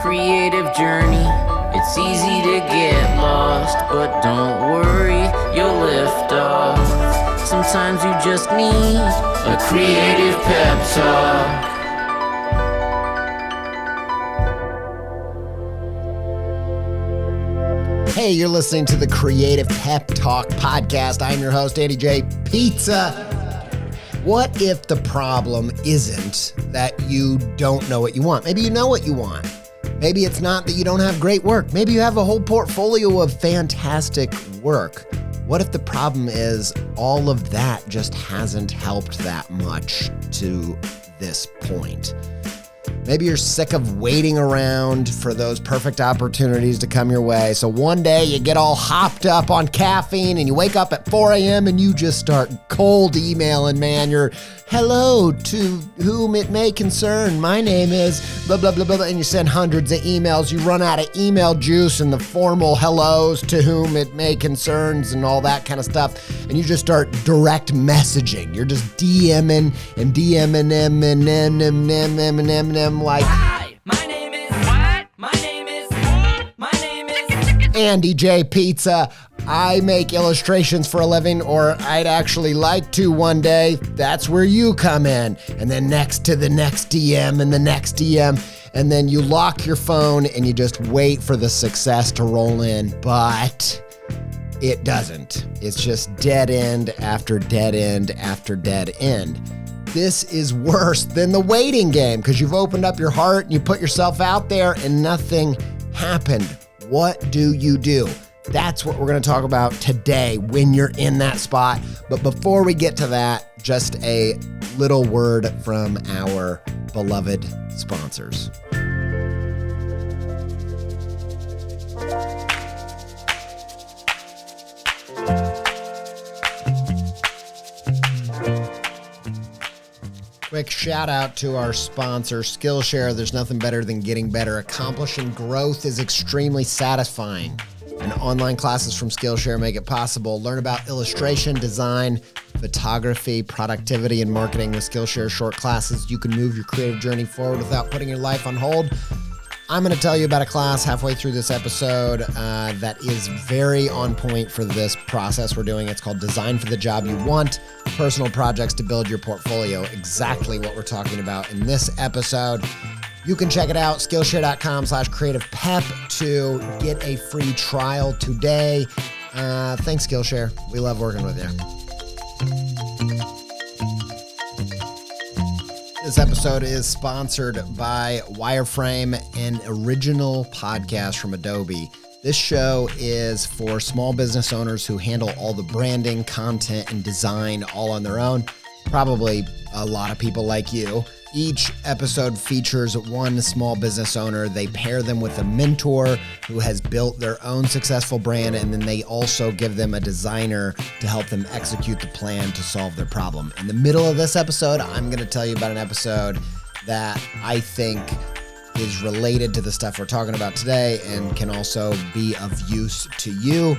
creative journey. It's easy to get lost, but don't worry, you'll lift off. Sometimes you just need a creative pep talk. Hey, you're listening to the Creative Pep Talk podcast. I'm your host, Andy J. Pizza. What if the problem isn't that you don't know what you want? Maybe you know what you want. Maybe it's not that you don't have great work. Maybe you have a whole portfolio of fantastic work. What if the problem is all of that just hasn't helped that much to this point? Maybe you're sick of waiting around for those perfect opportunities to come your way. So one day you get all hopped up on caffeine and you wake up at 4 a.m. and you just start cold emailing, man. You're, hello, to whom it may concern. My name is blah, blah, blah, blah. And you send hundreds of emails. You run out of email juice and the formal hellos to whom it may concerns and all that kind of stuff. And you just start direct messaging. You're just DMing and DMing them like, Hi, my name is what? My name is my name is Andy J. Pizza. I make illustrations for a living, or I'd actually like to one day. That's where you come in. And then next to the next DM and the next DM. And then you lock your phone and you just wait for the success to roll in. But it doesn't. It's just dead end after dead end after dead end. This is worse than the waiting game because you've opened up your heart and you put yourself out there and nothing happened. What do you do? That's what we're going to talk about today when you're in that spot. But before we get to that, just a little word from our beloved sponsors. Quick shout out to our sponsor, Skillshare. There's nothing better than getting better. Accomplishing growth is extremely satisfying. And online classes from Skillshare make it possible. Learn about illustration, design, photography, productivity, and marketing with Skillshare short classes. You can move your creative journey forward without putting your life on hold. I'm going to tell you about a class halfway through this episode that is very on point for this process we're doing. It's called Design for the Job You Want, Personal Projects to Build Your Portfolio. Exactly what we're talking about in this episode. You can check it out, Skillshare.com/creativepep to get a free trial today. Thanks, Skillshare. We love working with you. This episode is sponsored by Wireframe, an original podcast from Adobe. This show is for small business owners who handle all the branding, content, and design all on their own. Probably a lot of people like you. Each episode features one small business owner. They pair them with a mentor who has built their own successful brand, and then they also give them a designer to help them execute the plan to solve their problem. In the middle of this episode, I'm going to tell you about an episode that I think is related to the stuff we're talking about today and can also be of use to you.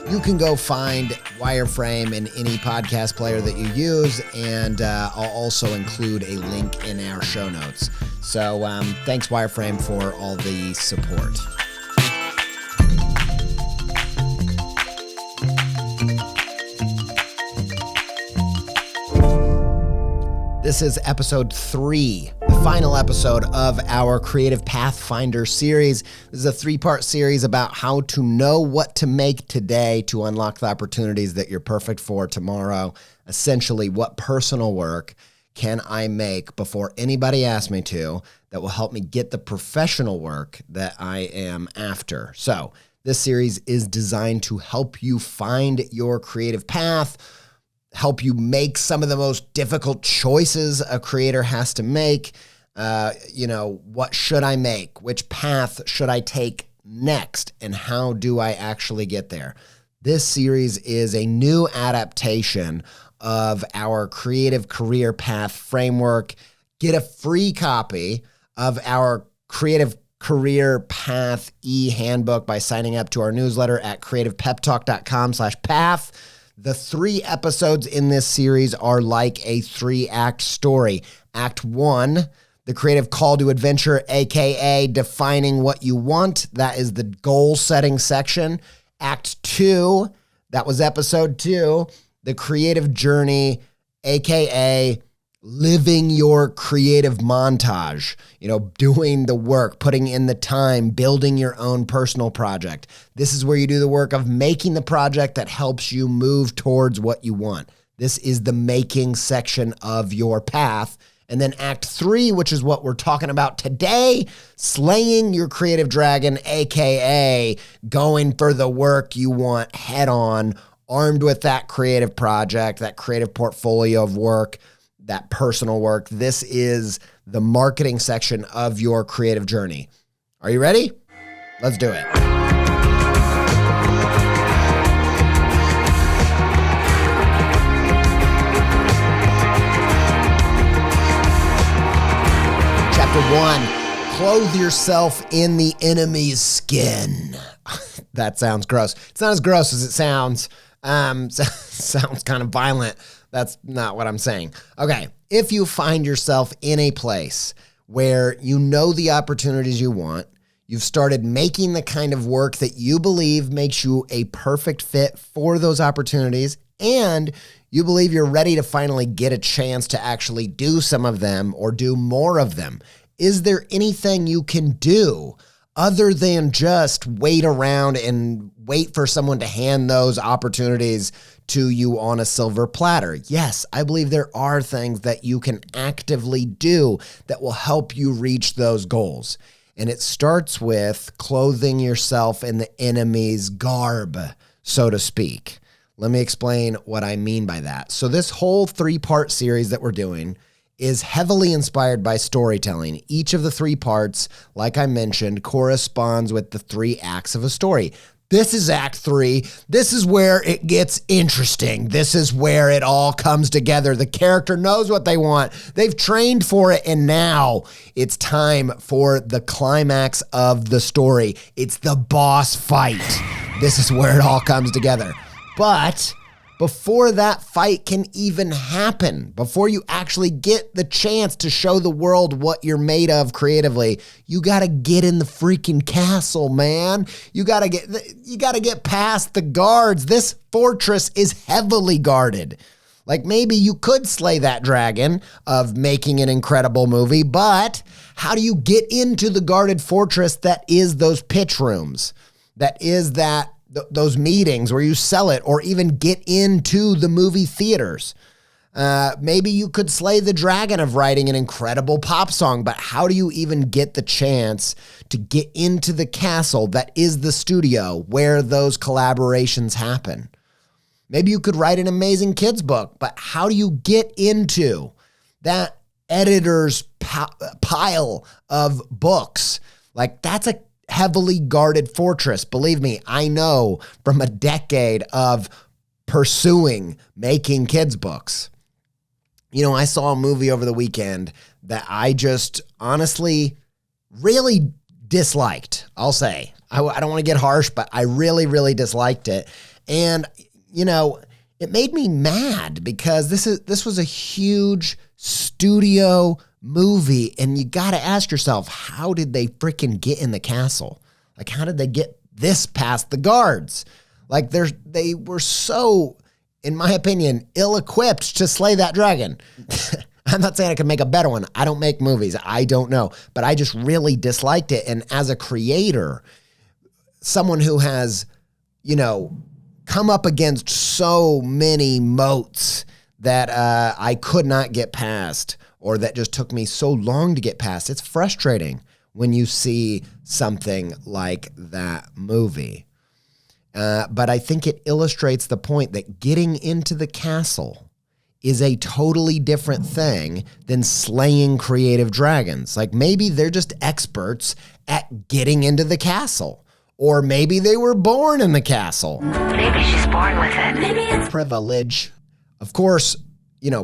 You can go find Wireframe in any podcast player that you use, and I'll also include a link in our show notes. So thanks, Wireframe, for all the support. This is episode 3, the final episode of our Creative Pathfinder series. This is a 3-part series about how to know what to make today to unlock the opportunities that you're perfect for tomorrow. Essentially, what personal work can I make before anybody asks me to that will help me get the professional work that I am after? So this series is designed to help you find your creative path, help you make some of the most difficult choices a creator has to make. What should I make? Which path should I take next? And how do I actually get there? This series is a new adaptation of our creative career path framework. Get a free copy of our creative career path e-handbook by signing up to our newsletter at creativepeptalk.com/path. The 3 episodes in this series are like a 3-act story. Act 1 the creative call to adventure, aka defining what you want. That is the goal setting section. Act 2, that was episode 2, the creative journey, aka living your creative montage, doing the work, putting in the time, building your own personal project. This is where you do the work of making the project that helps you move towards what you want. This is the making section of your path. And then act 3, which is what we're talking about today, slaying your creative dragon, aka going for the work you want head on, armed with that creative project, that creative portfolio of work, that personal work. This is the marketing section of your creative journey. Are you ready? Let's do it. Chapter 1, clothe yourself in the enemy's skin. That sounds gross. It's not as gross as it sounds. Sounds kind of violent. That's not what I'm saying. Okay, if you find yourself in a place where you know the opportunities you want, you've started making the kind of work that you believe makes you a perfect fit for those opportunities, and you believe you're ready to finally get a chance to actually do some of them or do more of them, is there anything you can do other than just wait around and wait for someone to hand those opportunities to you on a silver platter? Yes, I believe there are things that you can actively do that will help you reach those goals. And it starts with clothing yourself in the enemy's garb, so to speak. Let me explain what I mean by that. So this whole 3-part series that we're doing is heavily inspired by storytelling. Each of the 3 parts, like I mentioned, corresponds with the 3 acts of a story. This is act 3. This is where it gets interesting. This is where it all comes together. The character knows what they want. They've trained for it, and now it's time for the climax of the story. It's the boss fight. This is where it all comes together. But before that fight can even happen, before you actually get the chance to show the world what you're made of creatively, you got to get in the freaking castle, man. You got to get past the guards. This fortress is heavily guarded. Like, maybe you could slay that dragon of making an incredible movie, but how do you get into the guarded fortress that is those pitch rooms? That is those meetings where you sell it, or even get into the movie theaters. Maybe you could slay the dragon of writing an incredible pop song, but how do you even get the chance to get into the castle that is the studio where those collaborations happen? Maybe you could write an amazing kids book, but how do you get into that editor's pile of books? Like, that's a heavily guarded fortress. Believe me, I know from a decade of pursuing making kids books. I saw a movie over the weekend that I just honestly really disliked. I'll say. I don't want to get harsh, but I really, really disliked it. And, it made me mad because this was a huge studio movie, and you got to ask yourself, how did they freaking get in the castle? Like, how did they get this past the guards? Like, they were so, in my opinion, ill-equipped to slay that dragon. I'm not saying I could make a better one. I don't make movies. I don't know. But I just really disliked it. And as a creator, someone who has, come up against so many moats that I could not get past, or that just took me so long to get past. It's frustrating when you see something like that movie. But I think it illustrates the point that getting into the castle is a totally different thing than slaying creative dragons. Like, maybe they're just experts at getting into the castle. Or maybe they were born in the castle. Maybe she's born with it. Maybe it's privilege. Of course,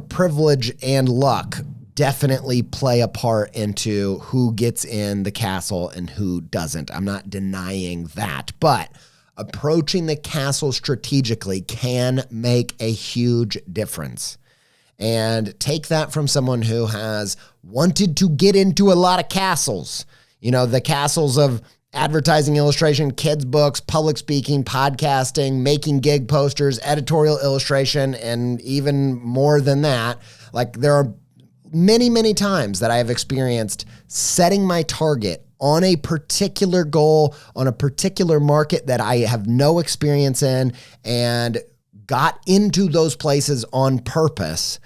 privilege and luck definitely play a part into who gets in the castle and who doesn't. I'm not denying that, but approaching the castle strategically can make a huge difference. And take that from someone who has wanted to get into a lot of castles. You know, the castles of advertising, illustration, kids' books, public speaking, podcasting, making gig posters, editorial illustration, and even more than that. Like, there are many, many times that I have experienced setting my target on a particular goal, on a particular market that I have no experience in, and got into those places on purpose.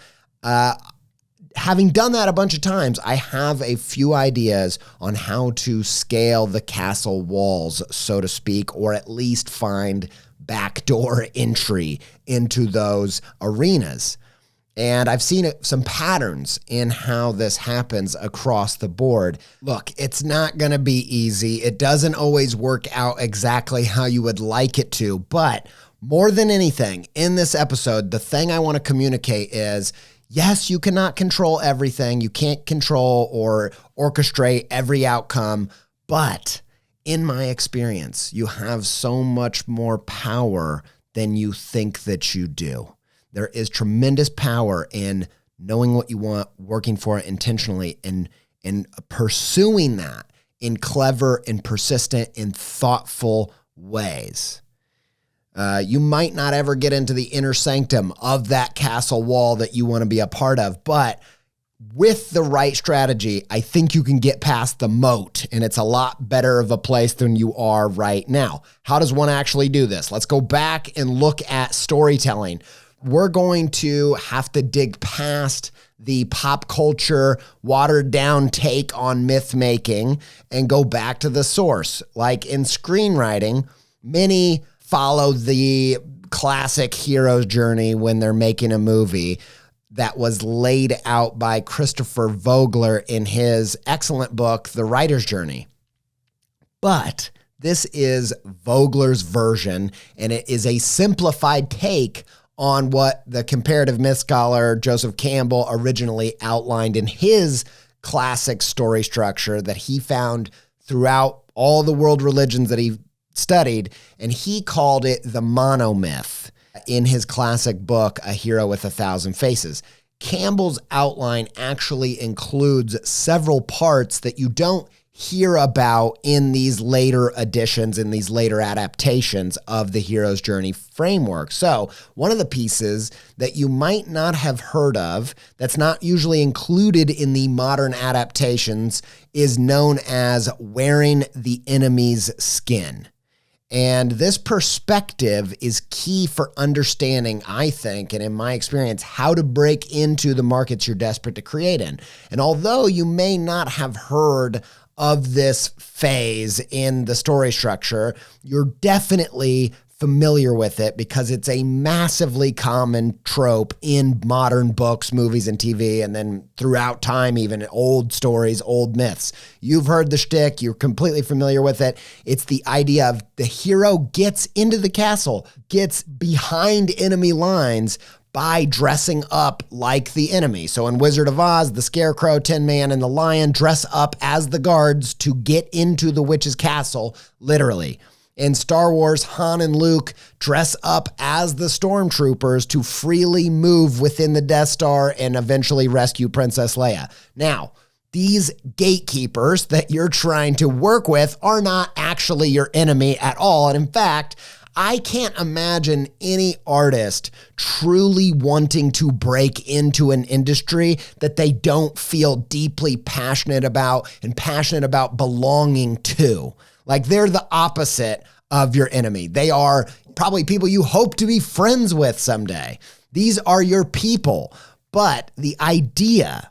Having done that a bunch of times, I have a few ideas on how to scale the castle walls, so to speak, or at least find backdoor entry into those arenas. And I've seen some patterns in how this happens across the board. Look, it's not going to be easy. It doesn't always work out exactly how you would like it to. But more than anything, in this episode, the thing I want to communicate is, yes, you cannot control everything. You can't control or orchestrate every outcome. But in my experience, you have so much more power than you think that you do. There is tremendous power in knowing what you want, working for it intentionally, and pursuing that in clever and persistent and thoughtful ways. You might not ever get into the inner sanctum of that castle wall that you want to be a part of, but with the right strategy, I think you can get past the moat, and it's a lot better of a place than you are right now. How does one actually do this? Let's go back and look at storytelling. We're going to have to dig past the pop culture, watered down take on myth making and go back to the source. Like in screenwriting, many follow the classic hero's journey when they're making a movie that was laid out by Christopher Vogler in his excellent book, The Writer's Journey. But this is Vogler's version, and it is a simplified take on what the comparative myth scholar Joseph Campbell originally outlined in his classic story structure that he found throughout all the world religions that he studied, and he called it the monomyth in his classic book, A Hero with a Thousand Faces. Campbell's outline actually includes several parts that you don't hear about in these later editions, in these later adaptations of the hero's journey framework. So one of the pieces that you might not have heard of, that's not usually included in the modern adaptations, is known as wearing the enemy's skin. And this perspective is key for understanding, I think, and in my experience, how to break into the markets you're desperate to create in. And although you may not have heard of this phase in the story structure, you're definitely familiar with it because it's a massively common trope in modern books, movies, and TV, and then throughout time, even old stories, old myths. You've heard the shtick. You're completely familiar with it. It's the idea of the hero gets into the castle, gets behind enemy lines by dressing up like the enemy. So in Wizard of Oz, the Scarecrow, Tin Man, and the Lion dress up as the guards to get into the witch's castle, literally. In Star Wars, Han and Luke dress up as the stormtroopers to freely move within the Death Star and eventually rescue Princess Leia. Now, these gatekeepers that you're trying to work with are not actually your enemy at all. And in fact, I can't imagine any artist truly wanting to break into an industry that they don't feel deeply passionate about and passionate about belonging to. Like, they're the opposite of your enemy. They are probably people you hope to be friends with someday. These are your people. But the idea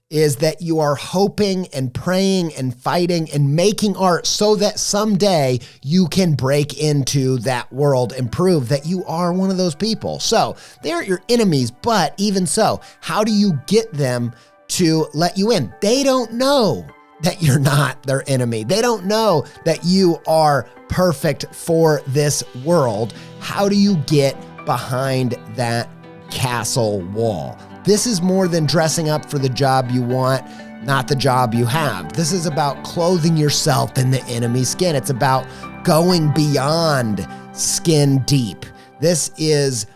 is that you are hoping and praying and fighting and making art so that someday you can break into that world and prove that you are one of those people. So they're your enemies, but even so, how do you get them to let you in? They don't know that you're not their enemy. They don't know that you are perfect for this world. How do you get behind that castle wall? This is more than dressing up for the job you want, not the job you have. This is about clothing yourself in the enemy's skin. It's about going beyond skin deep. This is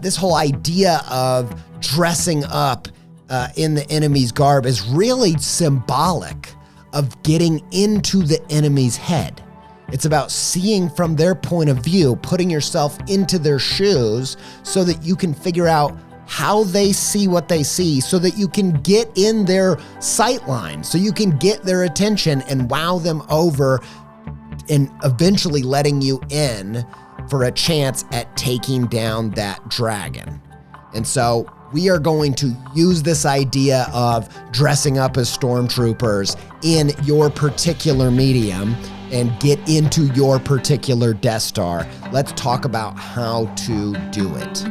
this whole idea of dressing up in the enemy's garb is really symbolic of getting into the enemy's head. It's about seeing from their point of view, putting yourself into their shoes so that you can figure out how they see what they see, so that you can get in their sight line, so you can get their attention and wow them over and eventually letting you in for a chance at taking down that dragon. And so we are going to use this idea of dressing up as stormtroopers in your particular medium and get into your particular Death Star. Let's talk about how to do it.